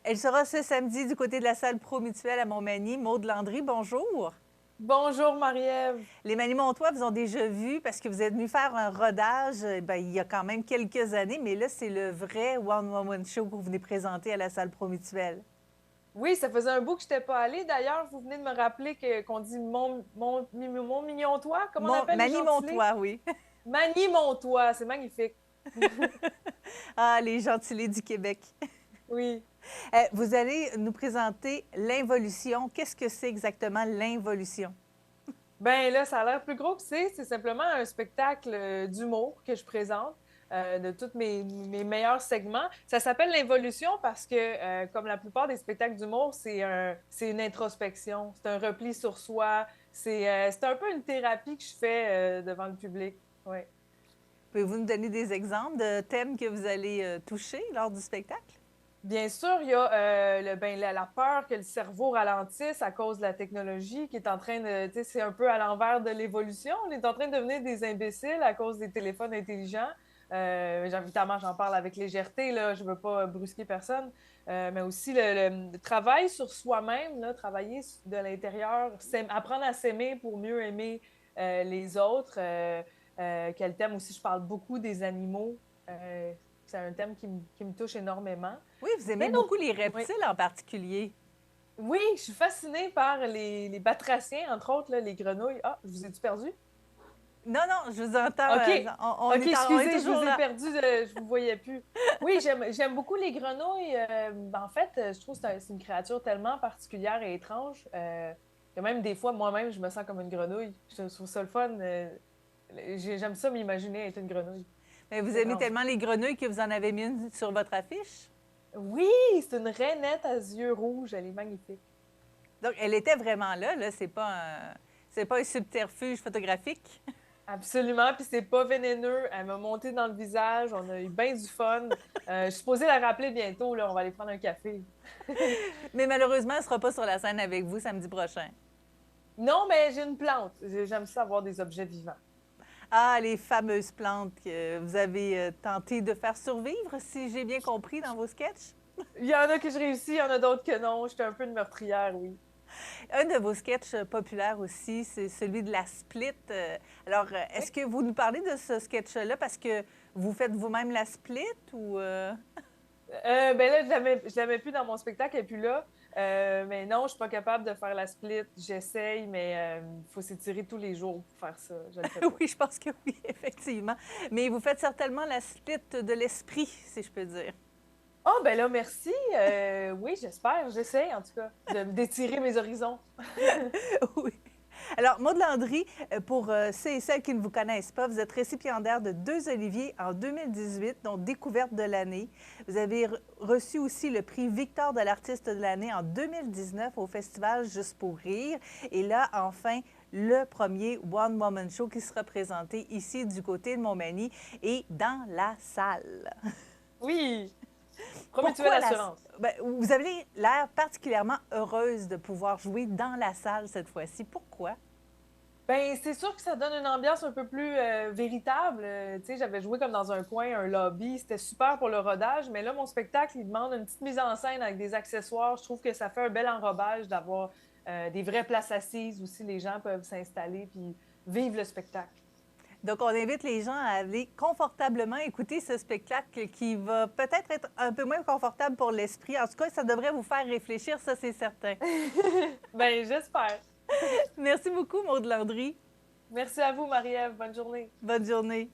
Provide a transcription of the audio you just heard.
Elle sera ce samedi du côté de la salle Pro Mutuelle à Montmagny. Maude Landry, bonjour. Bonjour Marie-Ève. Les Manimontois vous ont déjà vu parce que vous êtes venu faire un rodage il y a quand même quelques années, mais là, c'est le vrai One Woman Show que vous venez présenter à la salle Pro Mutuelle. Oui, ça faisait un bout que je n'étais pas allée. D'ailleurs, vous venez de me rappeler qu'on dit mon mignon-toi. Comment on appelle les gentilés? Manimontois, oui. Mani-mon-toi. C'est magnifique. Ah, les gentilés du Québec. Oui. Vous allez nous présenter l'involution. Qu'est-ce que c'est exactement l'involution? Ben là, ça a l'air plus gros que c'est. C'est simplement un spectacle d'humour que je présente. De tous mes meilleurs segments. Ça s'appelle l'involution parce que, comme la plupart des spectacles d'humour, c'est une introspection, c'est un repli sur soi, c'est un peu une thérapie que je fais devant le public. Ouais. Pouvez-vous nous donner des exemples de thèmes que vous allez toucher lors du spectacle? Bien sûr, il y a la peur que le cerveau ralentisse à cause de la technologie qui est en train de, tu sais, c'est un peu à l'envers de l'évolution. On est en train de devenir des imbéciles à cause des téléphones intelligents. Évidemment, j'en parle avec légèreté, là, je ne veux pas brusquer personne, mais aussi le travail sur soi-même, là, travailler de l'intérieur, apprendre à s'aimer pour mieux aimer les autres. Quel thème aussi, je parle beaucoup des animaux. C'est un thème qui me touche énormément. Oui, vous aimez Plein beaucoup d'autres. les Oui. reptiles en particulier. Oui, je suis fascinée par les batraciens, entre autres, là, les grenouilles. Ah, je vous ai-tu perdu? Non, non, je vous entends. OK. OK, On est excusez, je toujours vous ai là. perdu, je vous voyais plus. Oui, j'aime beaucoup les grenouilles. En fait, je trouve que c'est une créature tellement particulière et étrange que même des fois, moi-même, je me sens comme une grenouille. Je trouve ça le fun. J'aime ça m'imaginer être une grenouille. Mais vous C'est aimez étrange. tellement les grenouilles que vous en avez mis une sur votre affiche. Oui, c'est une rainette à yeux rouges. Elle est magnifique. Donc, elle était vraiment là. C'est pas un subterfuge photographique. Absolument, puis c'est pas vénéneux. Elle m'a monté dans le visage, on a eu bien du fun. Je suis supposée la rappeler bientôt, là, on va aller prendre un café. Mais malheureusement, elle sera pas sur la scène avec vous samedi prochain. Non, mais j'ai une plante. J'aime ça avoir des objets vivants. Ah, les fameuses plantes que vous avez tenté de faire survivre, si j'ai bien compris dans vos sketchs. Il y en a que je réussis, il y en a d'autres que non. J'étais un peu une meurtrière, oui. Un de vos sketchs populaires aussi, c'est celui de la split. Alors, Oui. est-ce que vous nous parlez de ce sketch-là parce que vous faites vous-même la split ou... Ben là, je la mets plus dans mon spectacle, et puis là. Mais non, je suis pas capable de faire la split. J'essaye, mais il faut s'étirer tous les jours pour faire ça. Je le fais pas. Oui, je pense que oui, effectivement. Mais vous faites certainement la split de l'esprit, si je peux dire. Oh, ben là, merci. Oui, j'espère. J'essaie, en tout cas, d'étirer mes horizons. Oui. Alors, Maud Landry, pour ceux et celles qui ne vous connaissent pas, vous êtes récipiendaire de 2 Oliviers en 2018, dont Découverte de l'année. Vous avez reçu aussi le prix Victor de l'artiste de l'année en 2019 au festival Juste pour rire. Et là, enfin, le premier One Woman Show qui sera présenté ici du côté de Montmagny et dans la salle. Oui. Promutuelle Pourquoi la... Assurance. Ben, vous avez l'air particulièrement heureuse de pouvoir jouer dans la salle cette fois-ci. Pourquoi? Ben, c'est sûr que ça donne une ambiance un peu plus véritable. Tu sais, j'avais joué comme dans un coin, un lobby. C'était super pour le rodage, mais là, mon spectacle, il demande une petite mise en scène avec des accessoires. Je trouve que ça fait un bel enrobage d'avoir des vraies places assises aussi. Les gens peuvent s'installer puis vivre le spectacle. Donc, on invite les gens à aller confortablement écouter ce spectacle qui va peut-être être un peu moins confortable pour l'esprit. En tout cas, ça devrait vous faire réfléchir, ça, c'est certain. Ben, j'espère. Merci beaucoup, Maud Landry. Merci à vous, Marie-Ève. Bonne journée. Bonne journée.